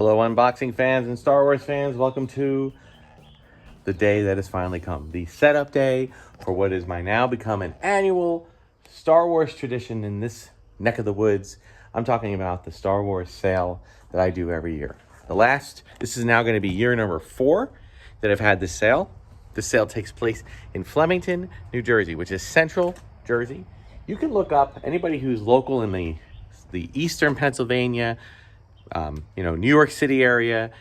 Hello, unboxing fans and Star Wars fans. Welcome to the day that has finally come. The setup day for what is my now become an annual Star Wars tradition in this neck of the woods. I'm talking about the Star Wars sale that I do every year. This is now going to be year number 4 that I've had this sale. This sale takes place in Flemington, New Jersey, which is central Jersey. You can look up anybody who's local in the eastern Pennsylvania, New York City area,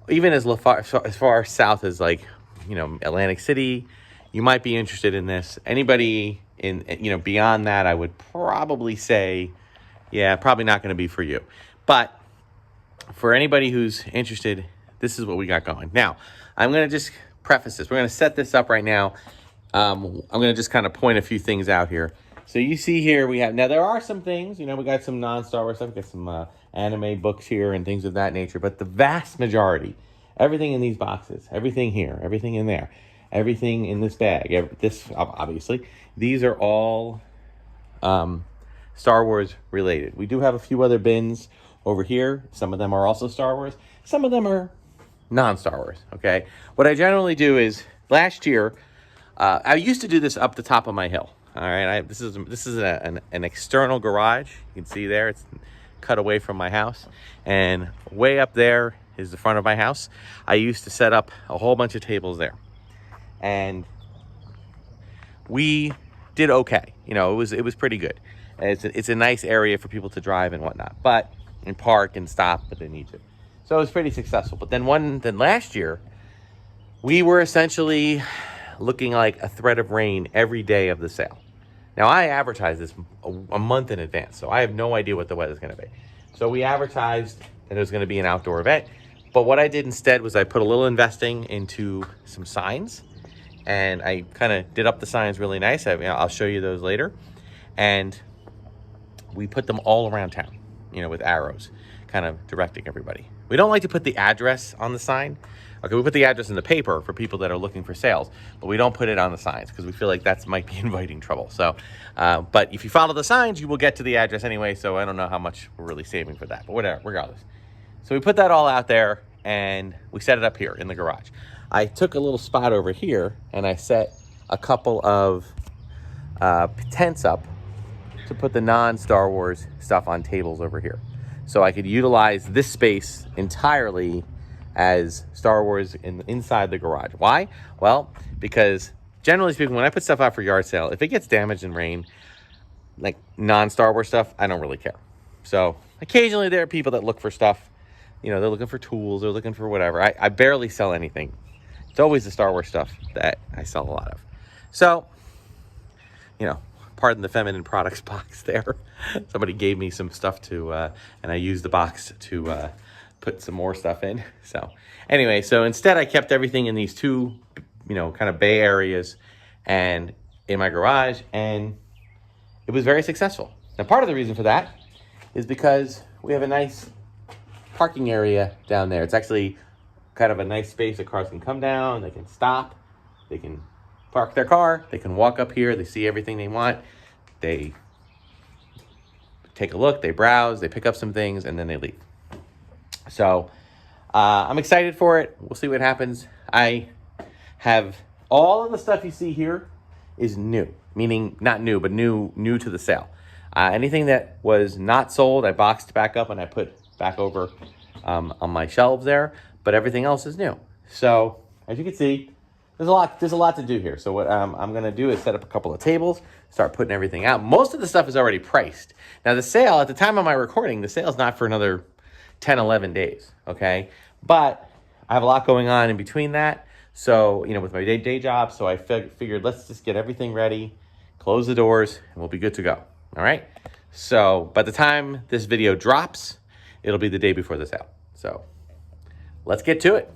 even as far south as Atlantic City. You might be interested in this. Anybody beyond that, I would probably say, probably not going to be for you. But for anybody who's interested, this is what we got going. Now, I'm going to just preface this. We're going to set this up right now. I'm going to just kind of point a few things out here. So you see here, there are some things, we got some non-Star Wars stuff. We got some anime books here and things of that nature. But the vast majority, everything in these boxes, everything here, everything in there, everything in this bag, obviously, these are all Star Wars related. We do have a few other bins over here. Some of them are also Star Wars. Some of them are non-Star Wars, okay? What I generally do is, last year, I used to do this up the top of my hill. All right, this is an external garage. You can see there, it's cut away from my house. And way up there is the front of my house. I used to set up a whole bunch of tables there. And we did okay. It was pretty good. It's a nice area for people to drive and whatnot, and park and stop if they need to. So it was pretty successful. But then last year, we were essentially looking like a thread of rain every day of the sale. Now, I advertised this a month in advance, so I have no idea what the weather's going to be. So we advertised that it was going to be an outdoor event. But what I did instead was I put a little investing into some signs, and I kind of did up the signs really nice. I'll show you those later. And we put them all around town, with arrows, kind of directing everybody. We don't like to put the address on the sign. Okay, we put the address in the paper for people that are looking for sales, but we don't put it on the signs because we feel like that might be inviting trouble. So, but if you follow the signs, you will get to the address anyway, so I don't know how much we're really saving for that, but whatever, regardless. So we put that all out there, and we set it up here in the garage. I took a little spot over here, and I set a couple of tents up to put the non-Star Wars stuff on tables over here. So I could utilize this space entirely as Star Wars inside the garage. Why? Well, because generally speaking, when I put stuff out for yard sale, if it gets damaged in rain, like non-Star Wars stuff, I don't really care. So occasionally there are people that look for stuff, they're looking for tools, they're looking for whatever. I barely sell anything. It's always the Star Wars stuff that I sell a lot of. So, pardon the feminine products box there. Somebody gave me some stuff and I used the box to put some more stuff in. So anyway, instead I kept everything in these two, kind of bay areas and in my garage, and it was very successful. Now, part of the reason for that is because we have a nice parking area down there. It's actually kind of a nice space that cars can come down, they can stop, they can park their car, they can walk up here, they see everything they want, they take a look, they browse, they pick up some things, and then they leave. So I'm excited for it. We'll see what happens. I have all of the stuff you see here is new, meaning not new, but new to the sale. Anything that was not sold, I boxed back up and I put back over on my shelves there, but everything else is new. So as you can see, there's a lot to do here. So what I'm going to do is set up a couple of tables, start putting everything out. Most of the stuff is already priced. Now, the sale, at the time of my recording, the sale is not for another 10, 11 days, okay? But I have a lot going on in between that. So, with my day job, so I figured let's just get everything ready, close the doors, and we'll be good to go, all right? So by the time this video drops, it'll be the day before the sale. So let's get to it.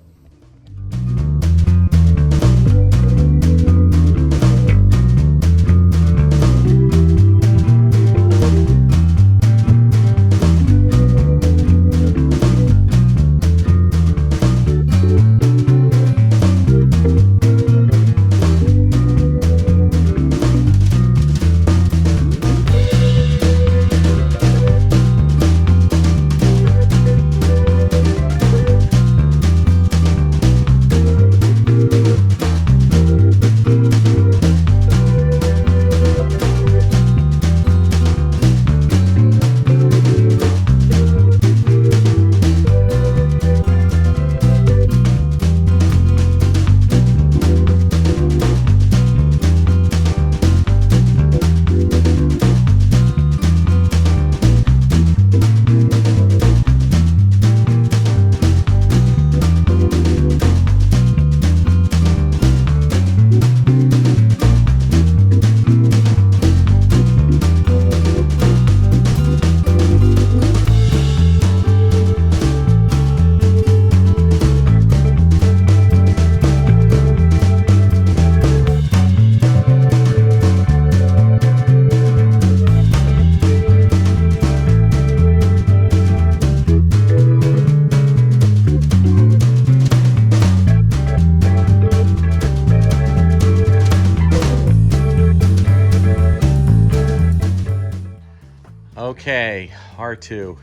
Okay, R2.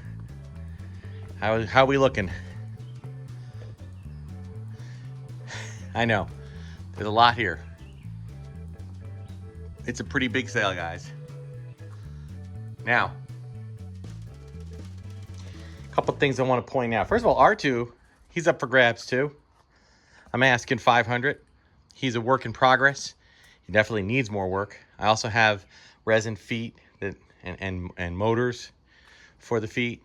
How we looking? I know. There's a lot here. It's a pretty big sale, guys. Now, a couple things I want to point out. First of all, R2, he's up for grabs too. I'm asking $500. He's a work in progress. He definitely needs more work. I also have resin feet and motors for the feet.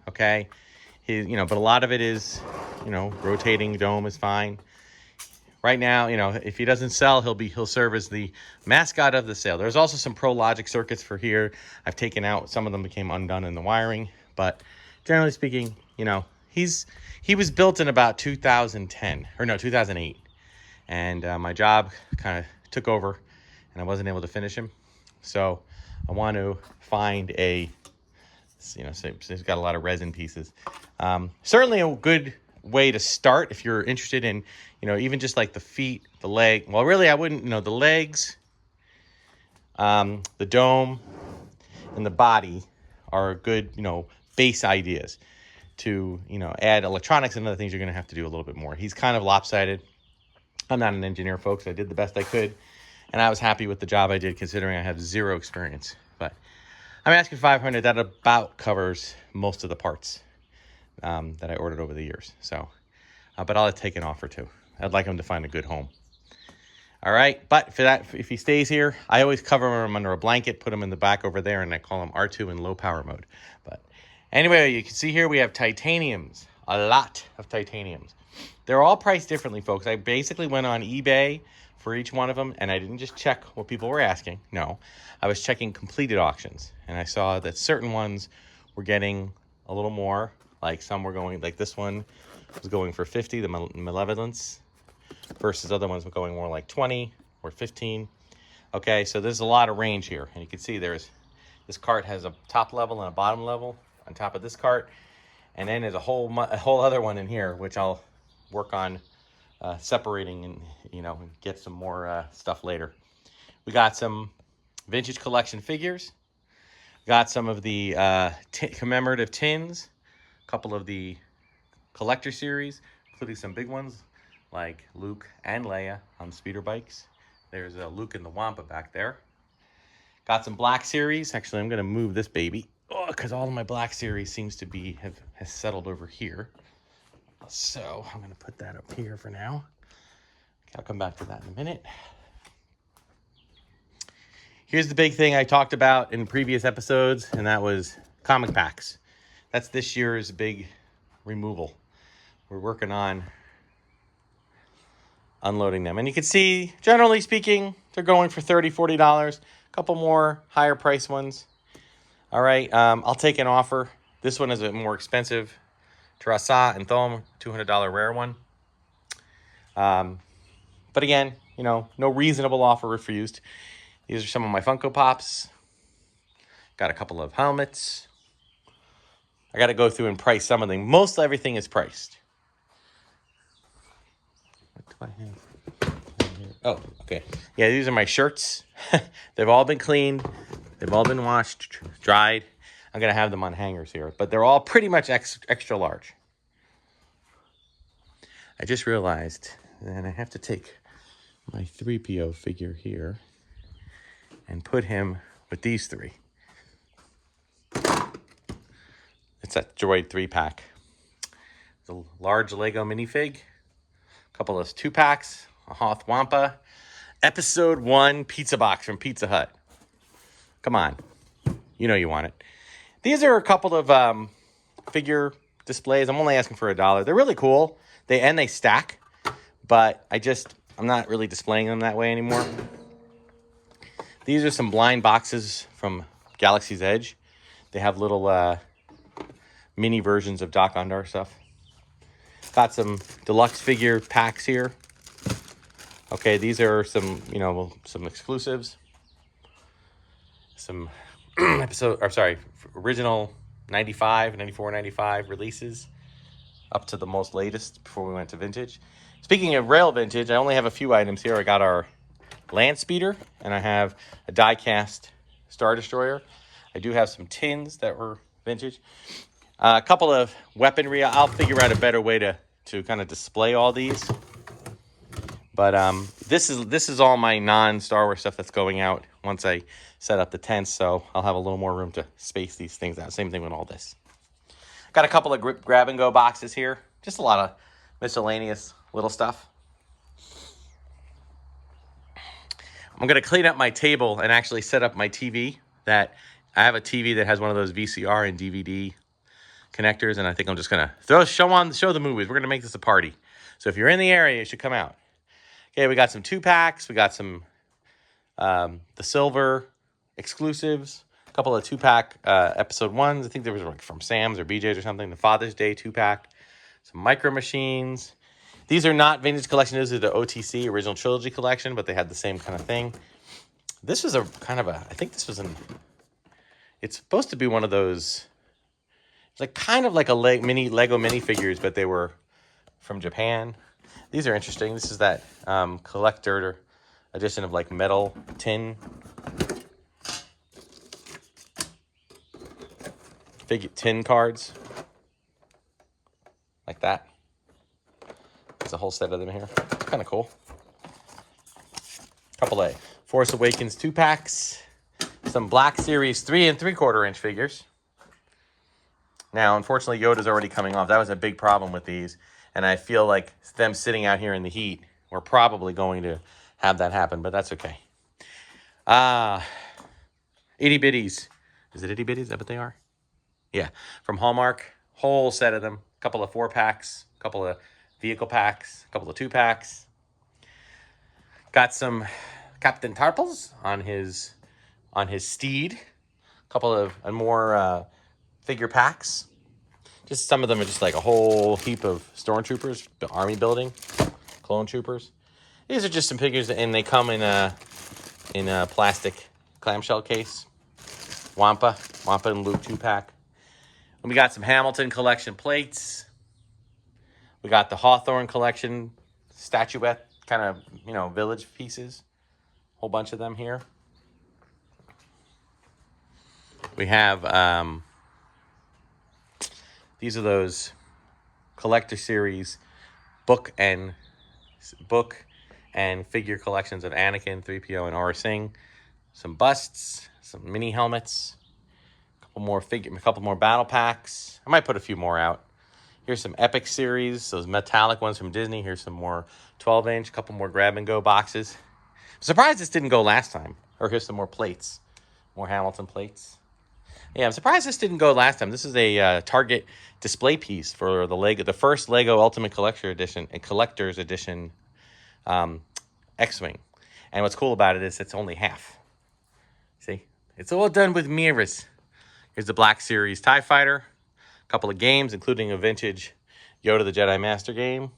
Okay, but a lot of it is, rotating dome is fine. Right now, if he doesn't sell, he'll serve as the mascot of the sale. There's also some Pro Logic circuits for here. I've taken out, some of them became undone in the wiring, but generally speaking, he was built in about 2008, and my job kind of took over, and I wasn't able to finish him. So I want to find so he's got a lot of resin pieces. Certainly a good way to start if you're interested in, even just like the feet, the leg. Well, really, I wouldn't, the legs, the dome, and the body are good, base ideas. To, add electronics and other things, you're going to have to do a little bit more. He's kind of lopsided. I'm not an engineer, folks. I did the best I could, and I was happy with the job I did considering I have zero experience. But I'm asking $500. That about covers most of the parts that I ordered over the years. So, but I'll take an offer too. I'd like him to find a good home. All right, but if he stays here, I always cover him under a blanket, put him in the back over there, and I call him R2 in low power mode. But anyway, you can see here we have titaniums, a lot of titaniums. They're all priced differently, folks. I basically went on eBay for each one of them, and I didn't just check what people were asking. No, I was checking completed auctions, and I saw that certain ones were getting a little more. Like some were going, like this one was going for 50, the Malevolence, versus other ones were going more like 20 or 15. Okay, so there's a lot of range here, and you can see this cart has a top level and a bottom level on top of this cart, and then there's a whole other one in here, which I'll work on separating and and get some more stuff later. We got some vintage collection figures, got some of the commemorative tins, a couple of the collector series, including some big ones like Luke and Leia on speeder bikes. There's Luke and the Wampa back there. Got some Black Series. Actually, I'm going to move this baby because all of my Black Series seems to has settled over here. So I'm going to put that up here for now. I'll come back to that in a minute. Here's the big thing I talked about in previous episodes, and that was comic packs. That's this year's big removal. We're working on unloading them. And you can see, generally speaking, they're going for $30, $40. A couple more higher price ones. All right, I'll take an offer. This one is a more expensive Terasa and Thom, $200 rare one. But again, no reasonable offer refused. These are some of my Funko Pops. Got a couple of helmets. I got to go through and price some of them. Most everything is priced. What do I have? Oh, okay. Yeah, these are my shirts. They've all been cleaned. They've all been washed, dried. I'm going to have them on hangers here. But they're all pretty much extra large. I just realized that I have to take my 3PO figure here and put him with these three. It's a Droid 3-pack. The large Lego minifig, a couple of 2-packs, a Hoth Wampa, Episode 1 pizza box from Pizza Hut. Come on. You want it. These are a couple of figure displays. I'm only asking for $1. They're really cool. They stack, but I'm not really displaying them that way anymore. These are some blind boxes from Galaxy's Edge. They have little mini versions of Doc Ondar stuff. Got some deluxe figure packs here. Okay, these are some exclusives. Some original 95, 94, 95 releases up to the most latest before we went to vintage. Speaking of rail vintage, I only have a few items here. I got our land speeder, and I have a die-cast Star Destroyer. I do have some tins that were vintage. A couple of weaponry. I'll figure out a better way to kind of display all these. But this is all my non-Star Wars stuff that's going out once I set up the tents, so I'll have a little more room to space these things out. Same thing with all this. Got a couple of grab-and-go boxes here. Just a lot of miscellaneous little stuff. I'm going to clean up my table and actually set up my TV. I have a TV that has one of those VCR and DVD connectors, and I think I'm just going to show the movies. We're going to make this a party. So if you're in the area, you should come out. Okay, we got some 2-packs. We got some the silver exclusives. A couple of 2-pack episode 1s. I think there was like from Sam's or BJ's or something. The Father's Day 2-pack. Some Micro Machines. These are not vintage collection. These are the OTC original trilogy collection, but they had the same kind of thing. This was I think this was it's supposed to be one of those, it's like kind of like a Lego minifigures, but they were from Japan. These are interesting. This is that collector edition of like metal tin cards. Like that. There's a whole set of them here. Kind of cool. Couple of Force Awakens 2-packs. Some Black Series 3 3/4 inch figures. Now, unfortunately, Yoda's already coming off. That was a big problem with these. And I feel like them sitting out here in the heat, we're probably going to have that happen, but that's okay. Itty Bitties. Is it Itty Bitties? Is that what they are? Yeah. From Hallmark. Whole set of them. A couple of 4-packs. A couple of vehicle packs. A couple of 2-packs. Got some Captain Tarples on his steed. A couple of more figure packs. Just some of them are just like a whole heap of stormtroopers, the army building, clone troopers. These are just some figures, and they come in a plastic clamshell case. Wampa and Luke 2-pack. And we got some Hamilton collection plates. We got the Hawthorne collection statuette kind of, village pieces. Whole bunch of them here. We have these are those collector series book and figure collections of Anakin, 3PO, and Aurra Sing. Some busts, some mini helmets, a couple more battle packs. I might put a few more out. Here's some Epic series, those metallic ones from Disney. Here's some more 12-inch, a couple more grab-and-go boxes. I'm surprised this didn't go last time. Or here's some more plates, more Hamilton plates. Yeah, I'm surprised this didn't go last time. This is a Target display piece for the first Lego Ultimate Collector's Edition X-Wing. And what's cool about it is it's only half. See? It's all done with mirrors. Here's the Black Series TIE Fighter. A couple of games, including a vintage Yoda the Jedi Master game.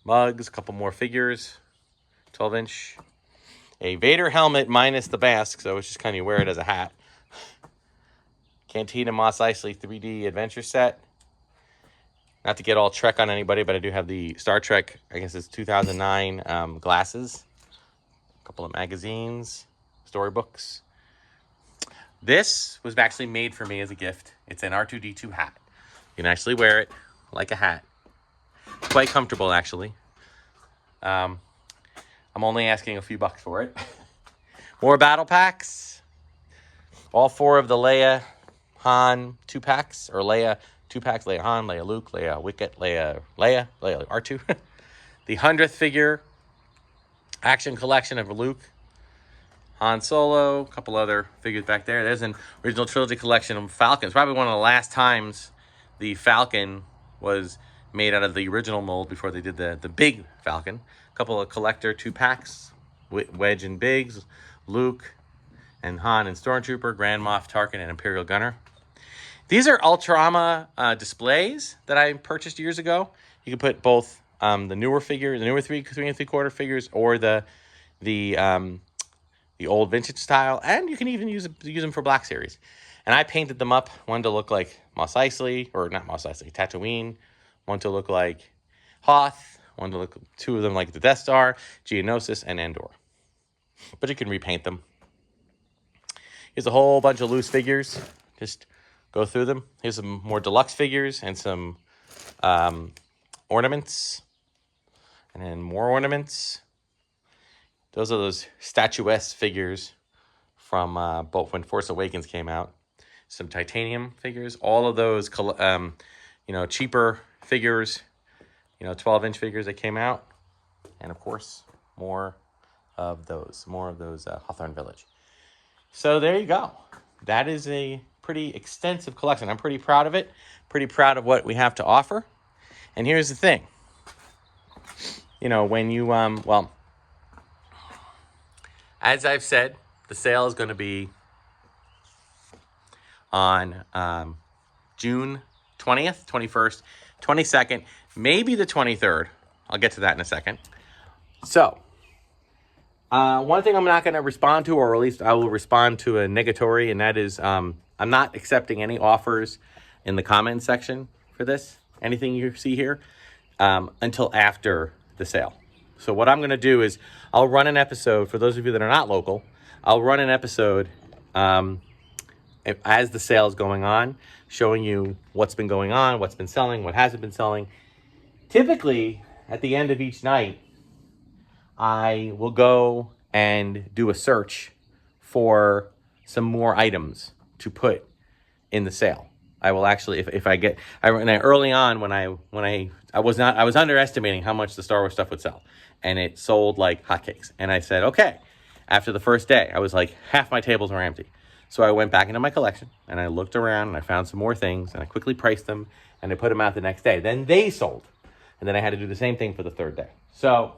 Mugs, a couple more figures. 12-inch. A Vader helmet minus the mask, so it's just kind of wear it as a hat. Cantina Mos Eisley 3D adventure set. Not to get all Trek on anybody, but I do have the Star Trek, I guess it's 2009 glasses. A couple of magazines, storybooks. This was actually made for me as a gift. It's an R2-D2 hat. You can actually wear it like a hat. Quite comfortable, actually. I'm only asking a few bucks for it. More battle packs. All 4 of the Leia Han 2-packs, or Leia 2-packs, Leia Han, Leia Luke, Leia Wicket, Leia R2. The 100th figure action collection of Luke, Han Solo, a couple other figures back there. There's an original trilogy collection of Falcons. Probably one of the last times the Falcon was made out of the original mold before they did the big Falcon. A couple of collector 2-packs, Wedge and Biggs, Luke and Han and Stormtrooper, Grand Moff Tarkin, and Imperial Gunner. These are Ultrama displays that I purchased years ago. You can put both the newer 3 3/4 figures, or the old vintage style, and you can even use them for Black Series. And I painted them up, one to look like Mos Eisley, or not Mos Eisley, Tatooine, one to look like Hoth, two of them like the Death Star, Geonosis, and Endor. But you can repaint them. Here's a whole bunch of loose figures. Just go through them. Here's some more deluxe figures and some ornaments. And then more ornaments. Those are those statuesque figures from both when Force Awakens came out. Some titanium figures. All of those, cheaper figures. 12-inch figures that came out. And, of course, more of those Hawthorne Village. So there you go. That is a pretty extensive collection. I'm pretty proud of it. Pretty proud of what we have to offer. And here's the thing. When you, as I've said, the sale is going to be on June 20th, 21st, 22nd, maybe the 23rd. I'll get to that in a second. So, one thing I'm not going to respond to, or at least I will respond to a negatory, and that is I'm not accepting any offers in the comment section for this, anything you see here, until after the sale. So what I'm going to do is I'll run an episode, for those of you that are not local, I'll run an episode as the sale is going on, showing you what's been going on, what's been selling, what hasn't been selling. Typically, at the end of each night, I will go and do a search for some more items to put in the sale. I will actually, if I get, early on when I was underestimating how much the Star Wars stuff would sell, and it sold like hotcakes. And I said, okay, after the first day, I was like, half my tables were empty. So I went back into my collection and I looked around and I found some more things and I quickly priced them and I put them out the next day. Then they sold. And then I had to do the same thing for the third day. So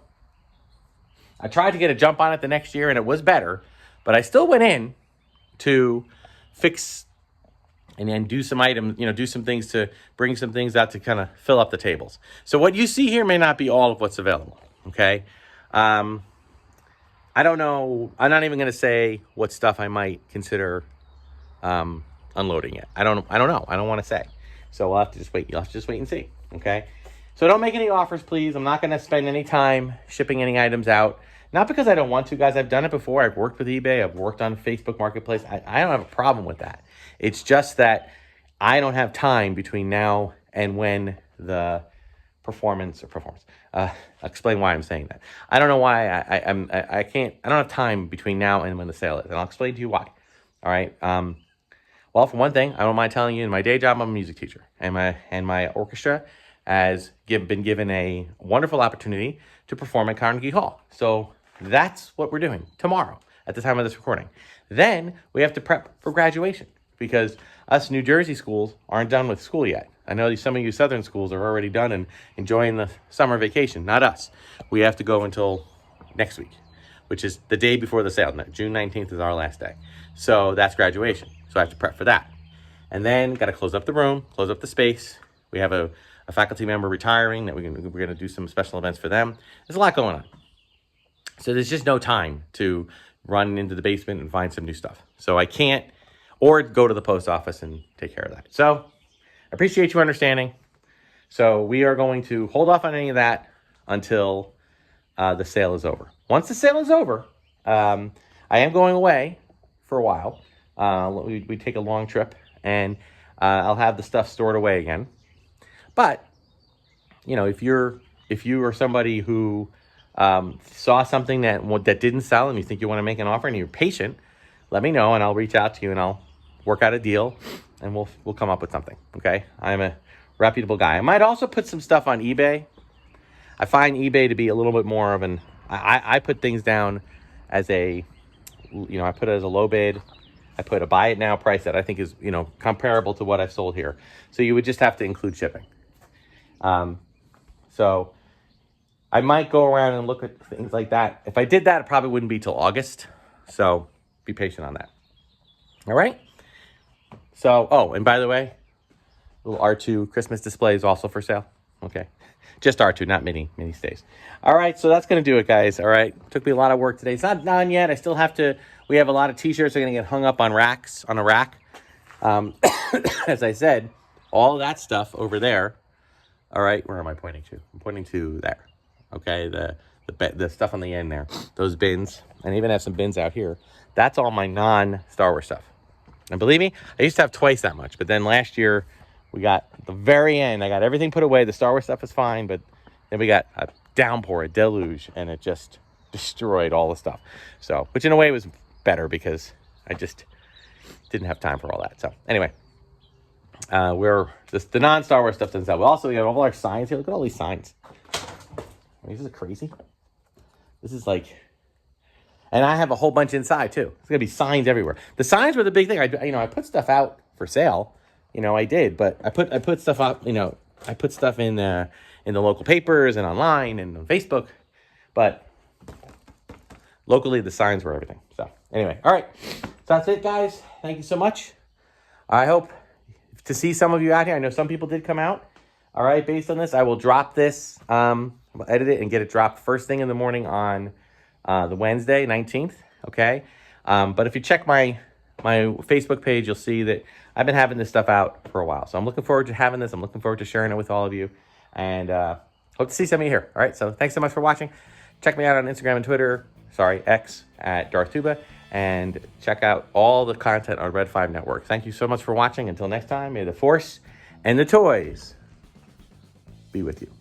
I tried to get a jump on it the next year and it was better, but I still went in to fix and then do some items, do some things to bring some things out to kind of fill up the tables. So what you see here may not be all of what's available, okay? I don't know. I'm not even going to say what stuff I might consider unloading yet. I don't know. I don't want to say. So we'll have to just wait. You'll have to just wait and see, okay? So don't make any offers, please. I'm not going to spend any time shipping any items out. Not because I don't want to, guys. I've done it before. I've worked with eBay. I've worked on Facebook Marketplace. I don't have a problem with that. It's just that I don't have time between now and when the performance. Explain why I'm saying that. I don't know why I can't. I don't have time between now and when the sale is, and I'll explain to you why. All right. Well, for one thing, I don't mind telling you, in my day job, I'm a music teacher, and my orchestra has been given a wonderful opportunity to perform at Carnegie Hall. So that's what we're doing tomorrow at the time of this recording. Then we have to prep for graduation because us New Jersey schools aren't done with school yet. I know some of you Southern schools are already done and enjoying the summer vacation. Not us. We have to go until next week, which is the day before the sale. June 19th is our last day. So that's graduation. So I have to prep for that. And then got to close up the room, close up the space. We have a faculty member retiring that we're going to do some special events for them. There's a lot going on. So there's just no time to run into the basement and find some new stuff. So I can't, or go to the post office and take care of that. So I appreciate you understanding. So we are going to hold off on any of that until the sale is over. Once the sale is over, I am going away for a while. We take a long trip, and I'll have the stuff stored away again. But if you are somebody who saw something that didn't sell and you think you want to make an offer and you're patient, let me know and I'll reach out to you and I'll work out a deal and we'll come up with something. Okay, I'm a reputable guy. I might also put some stuff on eBay. I find eBay to be a little bit more of an. I put things down as I put it as a low bid. I put a buy it now price that I think is comparable to what I've sold here. So you would just have to include shipping. So I might go around and look at things like that. If I did that, it probably wouldn't be till August. So be patient on that. All right. So, and by the way, little R2 Christmas display is also for sale. Okay. Just R2, not mini stays. All right. So that's going to do it, guys. All right. Took me a lot of work today. It's not done yet. I still have to, we have a lot of t-shirts that are going to get hung up on a rack. As I said, all that stuff over there. All right. Where am I pointing to? I'm pointing to there. Okay. The stuff on the end there, those bins, and I even have some bins out here That's all my non-Star Wars stuff. And believe me, I used to have twice that much. But then last year, we got the very end. I got everything put away. The Star Wars stuff is fine. But then we got a downpour, a deluge. And it just destroyed all the stuff. So, which in a way was better because I just didn't have time for all that. So, anyway. The non-Star Wars stuff doesn't sell. We also got all our signs here. Look at all these signs. This is crazy. This is like... And I have a whole bunch inside, too. There's going to be signs everywhere. The signs were the big thing. I put stuff out for sale. I did. But I put stuff up, I put stuff in the local papers and online and on Facebook. But locally, the signs were everything. So, anyway. All right. So, that's it, guys. Thank you so much. I hope to see some of you out here. I know some people did come out. All right. Based on this, I will drop this. I'll edit it and get it dropped first thing in the morning on... the Wednesday, 19th, okay? But if you check my Facebook page, you'll see that I've been having this stuff out for a while. So I'm looking forward to having this. I'm looking forward to sharing it with all of you. And hope to see some of you here. All right, so thanks so much for watching. Check me out on Instagram and Twitter. X, at Darth Tuba. And check out all the content on Red 5 Network. Thank you so much for watching. Until next time, may the Force and the toys be with you.